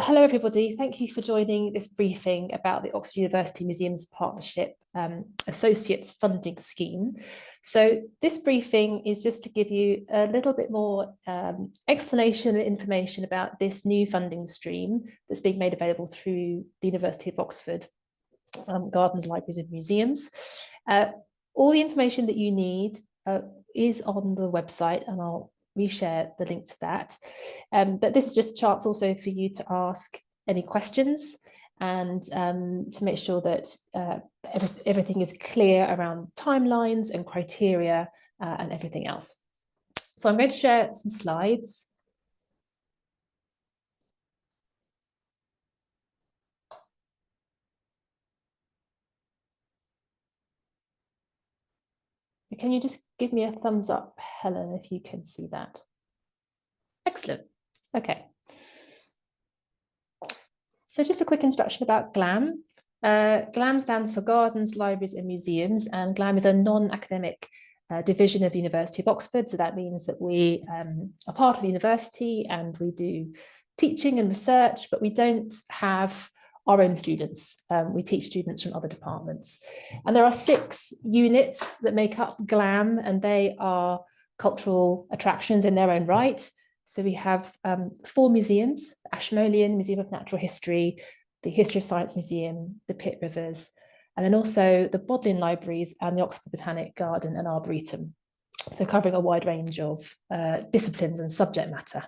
Hello, everybody. Thank you for joining this briefing about the Oxford University Museums Partnership Associates Funding Scheme. So this briefing is just to give you a little bit more explanation and information about this new funding stream that's being made available through the University of Oxford Gardens, Libraries and Museums. All the information that you need is on the website, and I'll reshare the link to that. But this is just a chance also for you to ask any questions and to make sure that everything is clear around timelines and criteria and everything else. So I'm going to share some slides. Can you just give me a thumbs up, Helen, if you can see that? Excellent. Okay. So just a quick introduction about GLAM. GLAM stands for Gardens, Libraries and Museums, and GLAM is a non-academic division of the University of Oxford. So that means that we are part of the university and we do teaching and research, but we don't have our own students. We teach students from other departments. And there are 6 units that make up GLAM, and they are cultural attractions in their own right. So we have 4 museums: Ashmolean Museum of Natural History, the History of Science Museum, the Pitt Rivers, and then also the Bodleian Libraries and the Oxford Botanic Garden and Arboretum. So covering a wide range of disciplines and subject matter.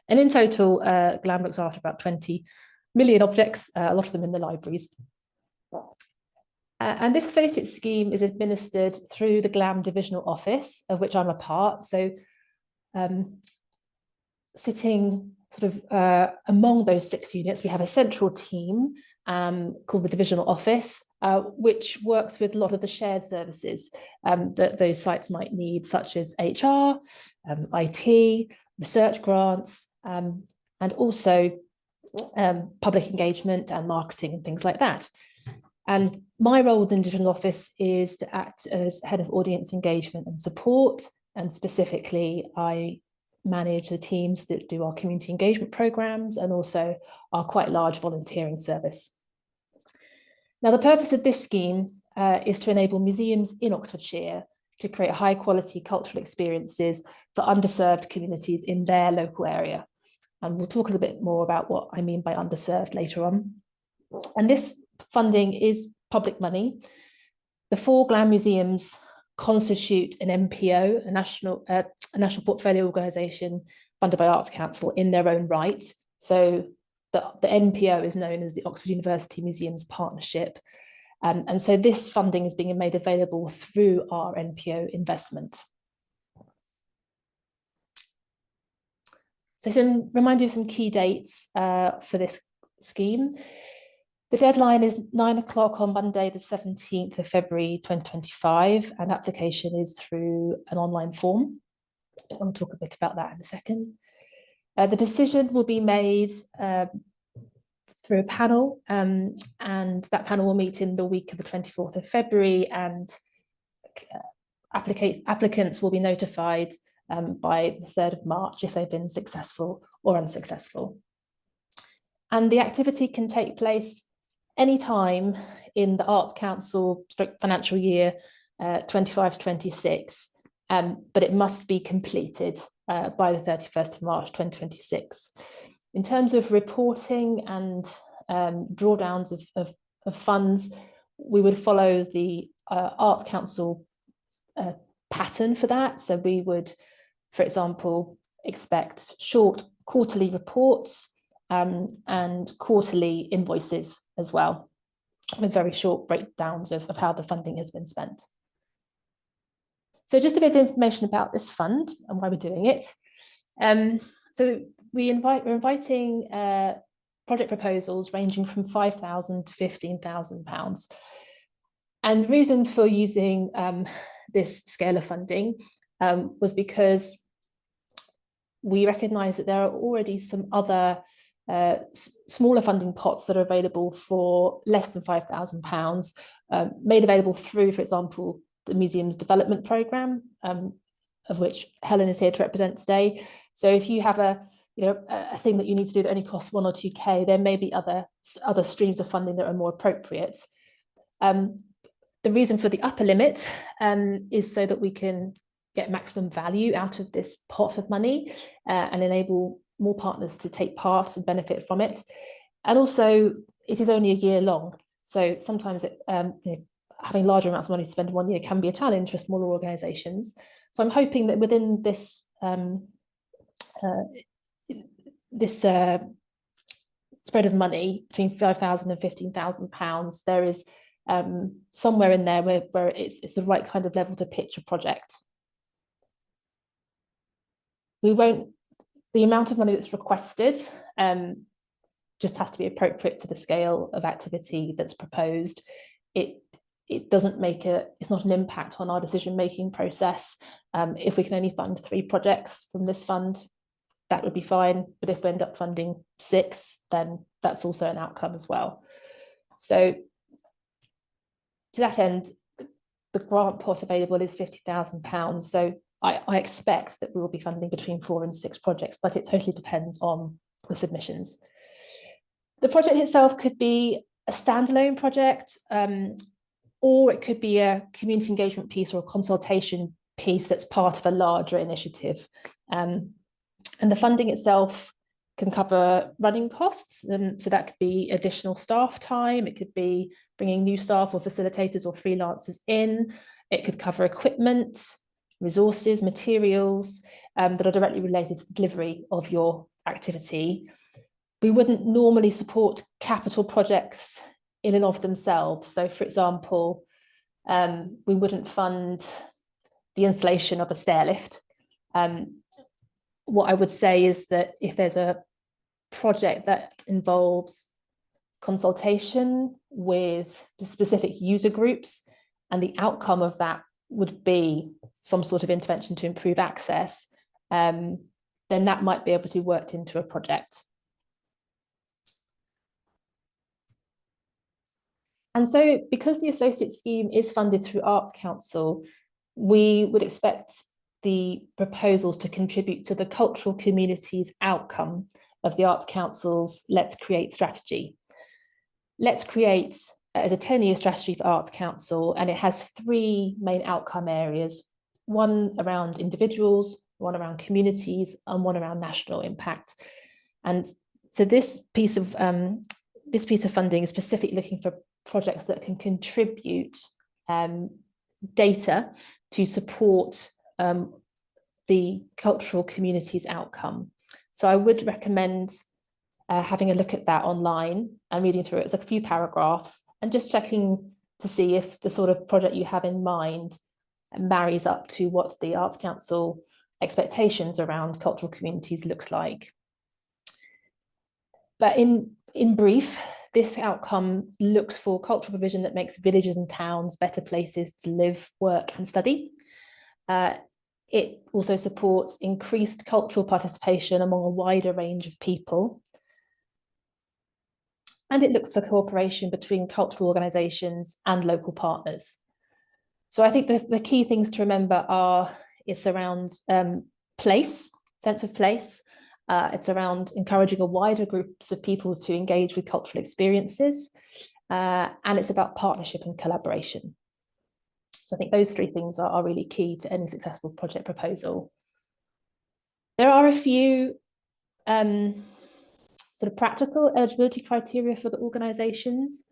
And in total, GLAM looks after about 20 million objects, a lot of them in the libraries. And this associate scheme is administered through the GLAM divisional office, of which I'm a part. So sitting sort of among those 6 units, we have a central team called the divisional office, which works with a lot of the shared services that those sites might need, such as HR, IT, research grants, and also public engagement and marketing and things like that. And my role within the divisional office is to act as head of audience engagement and support, and specifically I manage the teams that do our community engagement programs and also our quite large volunteering service. Now, the purpose of this scheme is to enable museums in Oxfordshire to create high quality cultural experiences for underserved communities in their local area. And we'll talk a little bit more about what I mean by underserved later on. And this funding is public money. The 4 GLAM museums constitute an MPO, a national portfolio organisation funded by Arts Council in their own right. So the NPO is known as the Oxford University Museums Partnership. And so this funding is being made available through our NPO investment. So to remind you of some key dates for this scheme. The deadline is 9 o'clock on Monday, the 17th of February, 2025, and application is through an online form. I'll talk a bit about that in a second. The decision will be made through a panel, and that panel will meet in the week of the 24th of February, and applicants will be notified by the 3rd of March if they've been successful or unsuccessful. And the activity can take place anytime in the Arts Council financial year 25 to 26, but it must be completed by the 31st of March 2026. In terms of reporting and drawdowns of funds, we would follow the Arts Council pattern for that. So we would, for example, expect short quarterly reports and quarterly invoices as well, with very short breakdowns of how the funding has been spent. So just a bit of information about this fund and why we're doing it. So we're inviting project proposals ranging from £5,000 to £15,000. And the reason for using this scale of funding was because we recognise that there are already some other smaller funding pots that are available for less than £5,000, made available through, for example, the museum's development programme, of which Helen is here to represent today. So if you have a a thing that you need to do that only costs 1 or 2K, there may be other streams of funding that are more appropriate. The reason for the upper limit is so that we can get maximum value out of this pot of money and enable more partners to take part and benefit from it. And also, it is only a year long. So sometimes having larger amounts of money to spend in 1 year can be a challenge for smaller organisations. So I'm hoping that within this spread of money between £5,000 and £15,000, there is somewhere in there where it's the right kind of level to pitch a project. The amount of money that's requested just has to be appropriate to the scale of activity that's proposed. It doesn't it's not an impact on our decision-making process. If we can only fund 3 projects from this fund, that would be fine. But if we end up funding 6, then that's also an outcome as well. So to that end, the grant pot available is £50,000. So I expect that we will be funding between 4 and 6 projects, but it totally depends on the submissions. The project itself could be a standalone project, or it could be a community engagement piece or a consultation piece that's part of a larger initiative. And the funding itself can cover running costs. So that could be additional staff time. It could be bringing new staff or facilitators or freelancers in. It could cover equipment, resources, materials that are directly related to the delivery of your activity. We wouldn't normally support capital projects in and of themselves. So, for example, we wouldn't fund the installation of a stair lift. What I would say is that if there's a project that involves consultation with the specific user groups, and the outcome of that would be some sort of intervention to improve access, then that might be able to be worked into a project. And so, because the Associate Scheme is funded through Arts Council, we would expect the proposals to contribute to the cultural community's outcome of the Arts Council's Let's Create strategy. Let's Create is a 10-year strategy for Arts Council, and it has 3 main outcome areas: one around individuals, one around communities, and one around national impact. And so this piece of funding is specifically looking for projects that can contribute data to support the cultural community's outcome. So I would recommend having a look at that online and reading through it. It's a few paragraphs and just checking to see if the sort of project you have in mind marries up to what the Arts Council expectations around cultural communities looks like. But in brief, this outcome looks for cultural provision that makes villages and towns better places to live, work, and study. It also supports increased cultural participation among a wider range of people. And it looks for cooperation between cultural organisations and local partners. So I think the key things to remember are it's around place, sense of place. It's around encouraging a wider groups of people to engage with cultural experiences. And it's about partnership and collaboration. So I think those 3 things are really key to any successful project proposal. There are a few sort of practical eligibility criteria for the organisations.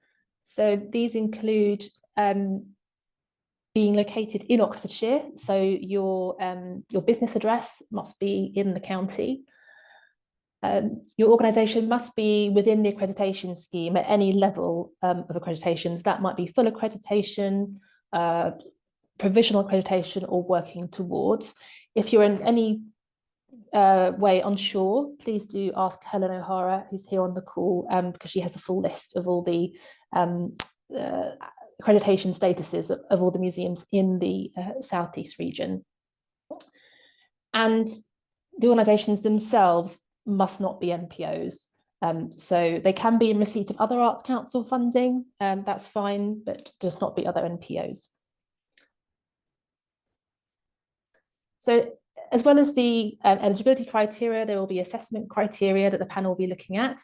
So these include being located in Oxfordshire. So your business address must be in the county. Your organisation must be within the accreditation scheme at any level of accreditations. That might be full accreditation, provisional accreditation, or working towards. If you're in any way unsure, please do ask Helen O'Hara, who's here on the call, because she has a full list of all the accreditation statuses of all the museums in the South East region. And the organisations themselves must not be NPOs. So they can be in receipt of other Arts Council funding, that's fine, but just not be other NPOs. So As well as the eligibility criteria, there will be assessment criteria that the panel will be looking at.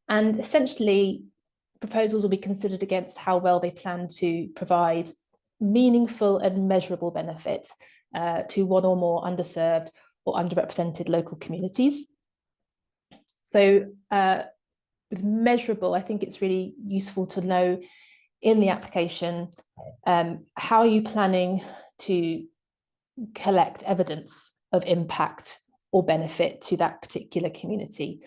And essentially, proposals will be considered against how well they plan to provide meaningful and measurable benefit to one or more underserved or underrepresented local communities. So with measurable, I think it's really useful to know in the application, how are you planning to collect evidence of impact or benefit to that particular community?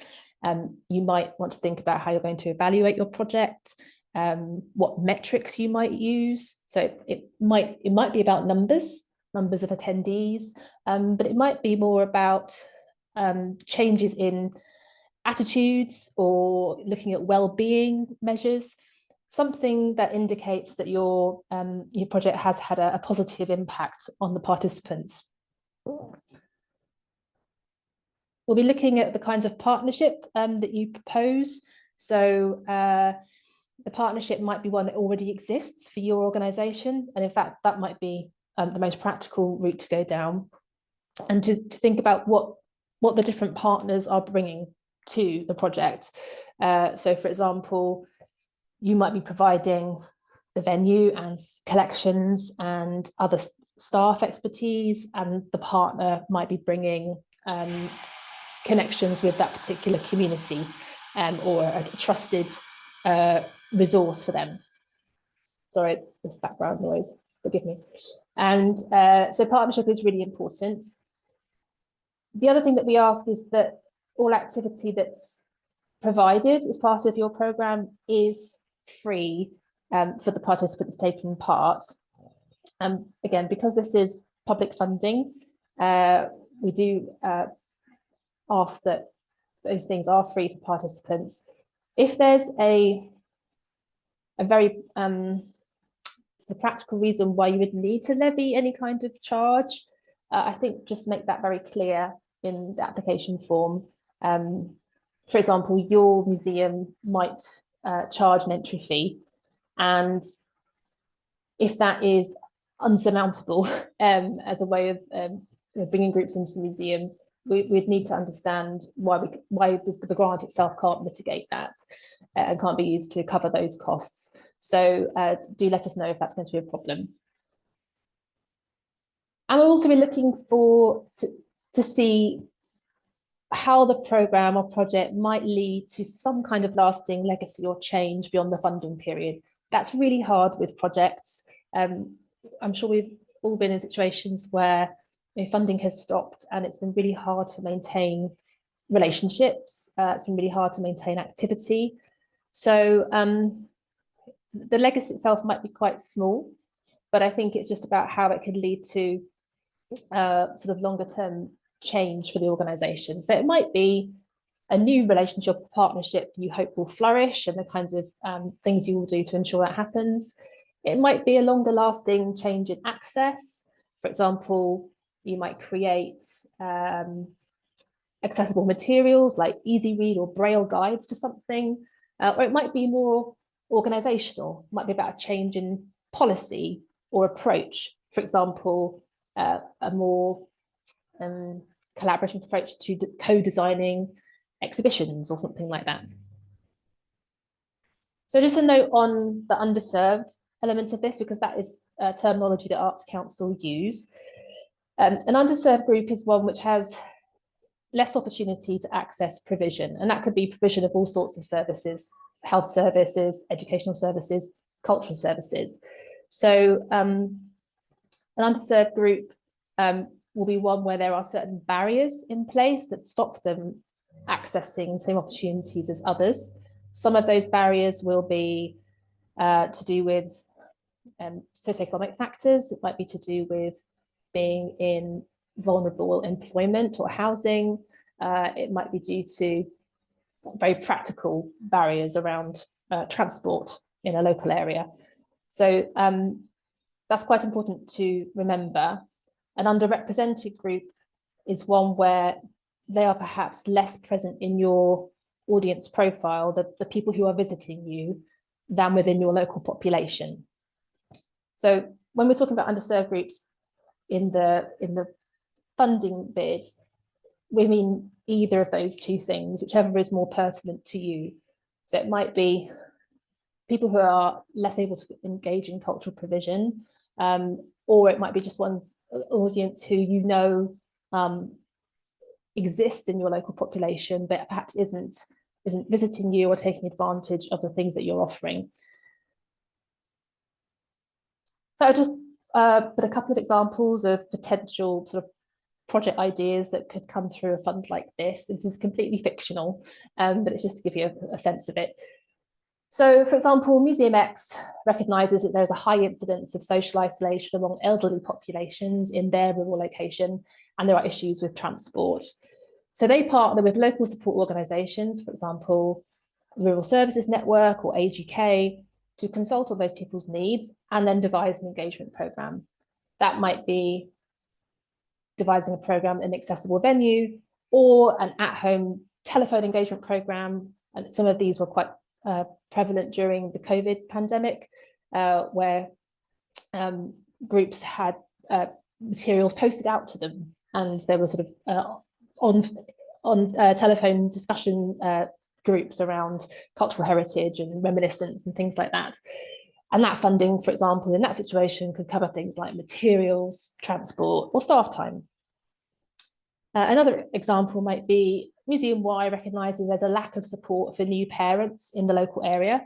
You might want to think about how you're going to evaluate your project, what metrics you might use. So it might be about numbers of attendees, but it might be more about changes in attitudes or looking at well-being measures, something that indicates that your project has had a positive impact on the participants. We'll be looking at the kinds of partnership that you propose. So the partnership might be one that already exists for your organisation, and in fact that might be the most practical route to go down, and to think about what the different partners are bringing to the project. So for example, you might be providing the venue and collections and other staff expertise, and the partner might be bringing connections with that particular community or a trusted resource for them. Sorry, this background noise, forgive me. And so partnership is really important. The other thing that we ask is that all activity that's provided as part of your program is free for the participants taking part. Again, because this is public funding, we do ask that those things are free for participants. If there's a very it's a practical reason why you would need to levy any kind of charge, I think just make that very clear in the application form. For example, your museum might charge an entry fee, and if that is unsurmountable as a way of bringing groups into the museum, we'd need to understand why the grant itself can't mitigate that and can't be used to cover those costs. So do let us know if that's going to be a problem. And we'll also be looking to see how the programme or project might lead to some kind of lasting legacy or change beyond the funding period. That's really hard with projects. I'm sure we've all been in situations where funding has stopped and it's been really hard to maintain relationships. It's been really hard to maintain activity. So the legacy itself might be quite small, but I think it's just about how it could lead to sort of longer term change for the organisation. So it might be a new relationship or partnership you hope will flourish and the kinds of things you will do to ensure that happens. It might be a longer lasting change in access. For example, you might create accessible materials like easy read or braille guides to something, or it might be more organisational. It might be about a change in policy or approach. For example, a more collaborative approach to co-designing exhibitions or something like that. So just a note on the underserved element of this, because that is terminology that Arts Council use. An underserved group is one which has less opportunity to access provision, and that could be provision of all sorts of services, health services, educational services, cultural services. So an underserved group will be one where there are certain barriers in place that stop them accessing the same opportunities as others. Some of those barriers will be to do with socioeconomic factors. It might be to do with being in vulnerable employment or housing. It might be due to very practical barriers around transport in a local area. So that's quite important to remember. An underrepresented group is one where they are perhaps less present in your audience profile, the people who are visiting you, than within your local population. So when we're talking about underserved groups in the funding bid, we mean either of those two things, whichever is more pertinent to you. So it might be people who are less able to engage in cultural provision, or it might be just one's audience who you know exists in your local population, but perhaps isn't visiting you or taking advantage of the things that you're offering. So I'll just put a couple of examples of potential sort of project ideas that could come through a fund like this. This is completely fictional, but it's just to give you a sense of it. So, for example, Museum X recognises that there's a high incidence of social isolation among elderly populations in their rural location, and there are issues with transport. So they partner with local support organisations, for example, Rural Services Network or Age UK, to consult on those people's needs and then devise an engagement programme. That might be devising a programme in an accessible venue or an at-home telephone engagement programme. And some of these were quite prevalent during the COVID pandemic, where groups had materials posted out to them, and there were sort of on telephone discussion groups around cultural heritage and reminiscence and things like that. And that funding, for example, in that situation could cover things like materials, transport, or staff time. Another example might be Museum Y recognises there's a lack of support for new parents in the local area,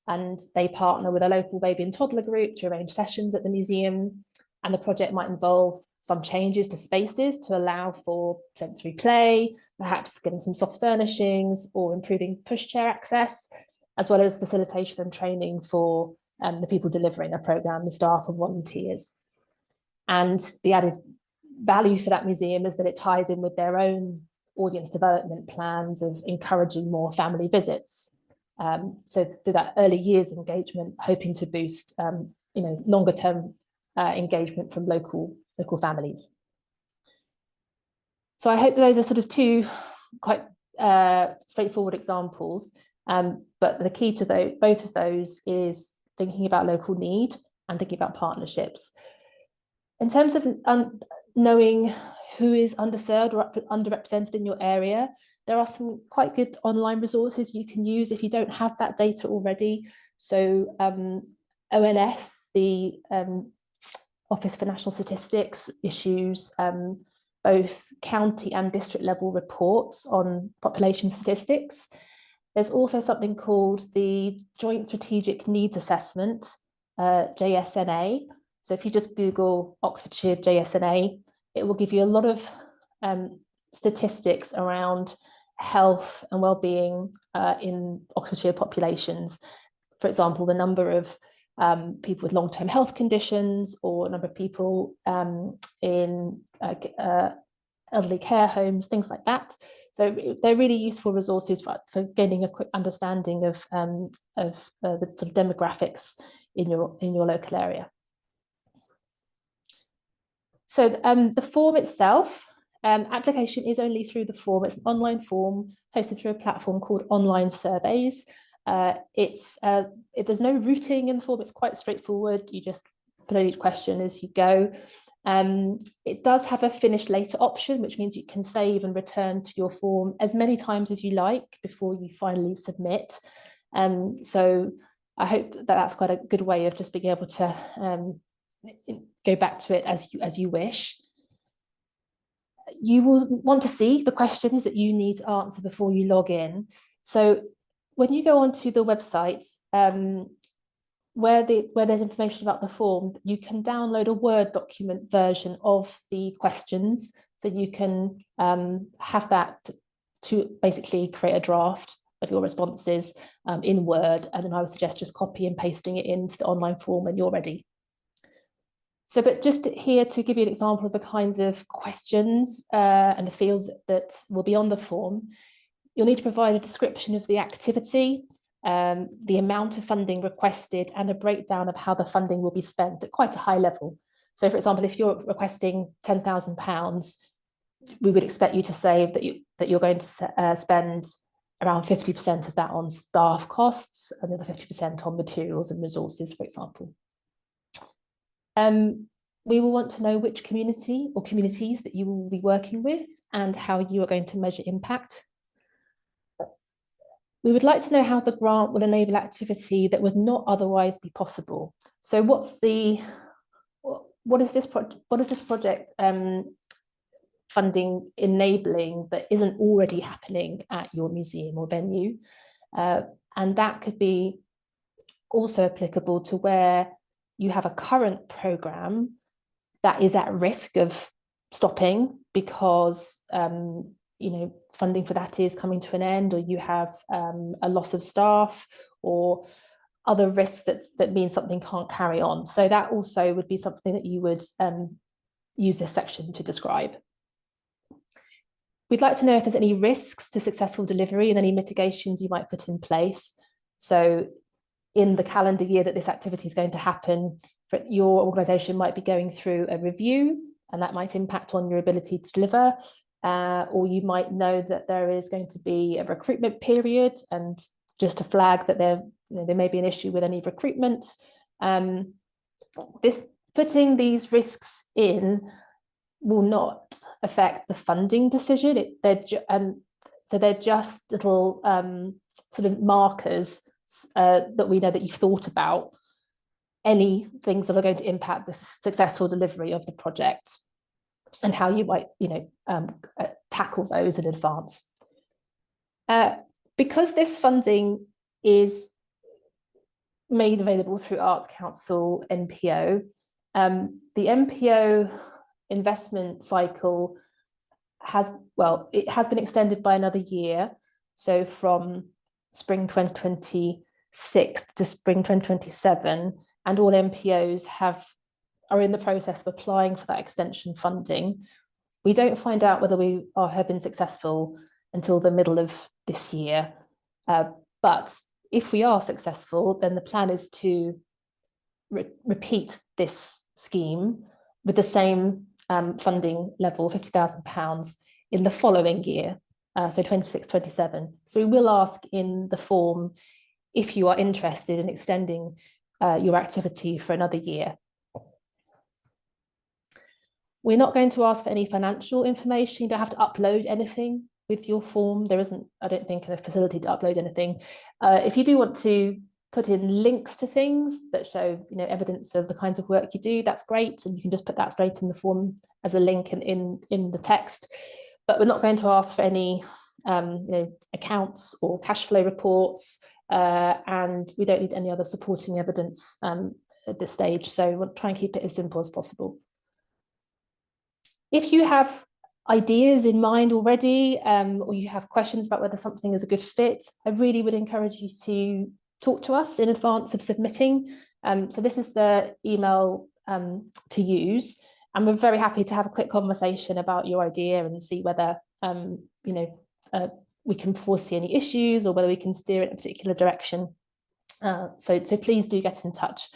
and they partner with a local baby and toddler group to arrange sessions at the museum. And the project might involve some changes to spaces to allow for sensory play, perhaps getting some soft furnishings or improving pushchair access, as well as facilitation and training for the people delivering a programme, the staff and volunteers. And the added value for that museum is that it ties in with their own audience development plans of encouraging more family visits. So through that early years engagement, hoping to boost longer term engagement from local families. So I hope those are sort of two quite straightforward examples, but the key to both of those is thinking about local need and thinking about partnerships. In terms of knowing who is underserved or underrepresented in your area, there are some quite good online resources you can use if you don't have that data already. So ONS, the Office for National Statistics, issues both county and district level reports on population statistics. There's also something called the Joint Strategic Needs Assessment, JSNA. So if you just Google Oxfordshire JSNA, it will give you a lot of statistics around health and well-being in Oxfordshire populations. For example, the number of people with long-term health conditions, or a number of people in elderly care homes, things like that. So they're really useful resources for gaining a quick understanding of the sort of demographics in your local area. So the form itself, application is only through the form. It's an online form hosted through a platform called Online Surveys. There's no routing in the form. It's quite straightforward. You just fill in each question as you go. It does have a finish later option, which means you can save and return to your form as many times as you like before you finally submit. So I hope that that's quite a good way of just being able to go back to it as you wish. You will want to see the questions that you need to answer before you log in. So when you go onto the website, where there's information about the form, you can download a Word document version of the questions. So you can have that to basically create a draft of your responses in Word. And then I would suggest just copy and pasting it into the online form when you're ready. So, but just here to give you an example of the kinds of questions and the fields that will be on the form, you'll need to provide a description of the activity, the amount of funding requested, and a breakdown of how the funding will be spent at quite a high level. So, for example, if you're requesting £10,000, we would expect you to say that you're going to spend around 50% of that on staff costs and the other 50% on materials and resources, for example. We will want to know which community or communities that you will be working with and how you are going to measure impact. We would like to know how the grant will enable activity that would not otherwise be possible. So what is this project funding enabling that isn't already happening at your museum or venue? And that could be also applicable to where you have a current programme that is at risk of stopping because funding for that is coming to an end, or you have a loss of staff or other risks that mean something can't carry on. So that also would be something that you would use this section to describe. We'd like to know if there's any risks to successful delivery and any mitigations you might put in place. So in the calendar year that this activity is going to happen, your organisation might be going through a review, and that might impact on your ability to deliver. Or you might know that there is going to be a recruitment period, and just to flag that there may be an issue with any recruitment. Putting these risks in will not affect the funding decision. So they're just little sort of markers that we know that you've thought about any things that are going to impact the successful delivery of the project and how you might tackle those in advance. Because this funding is made available through Arts Council NPO, the NPO investment cycle has been extended by another year. So from spring 2026 to spring 2027, and all NPOs are in the process of applying for that extension funding. We don't find out whether we have been successful until the middle of this year. But if we are successful, then the plan is to repeat this scheme with the same funding level, £50,000, in the following year, so 26-27. So we will ask in the form if you are interested in extending your activity for another year. We're not going to ask for any financial information. You don't have to upload anything with your form. There isn't, I don't think, a facility to upload anything. If you do want to put in links to things that show evidence of the kinds of work you do, that's great, and you can just put that straight in the form as a link in the text. But we're not going to ask for any accounts or cash flow reports, and we don't need any other supporting evidence at this stage. So we'll try and keep it as simple as possible. If you have ideas in mind already, or you have questions about whether something is a good fit, I really would encourage you to talk to us in advance of submitting. So this is the email to use, and we're very happy to have a quick conversation about your idea and see whether we can foresee any issues or whether we can steer it in a particular direction. So please do get in touch.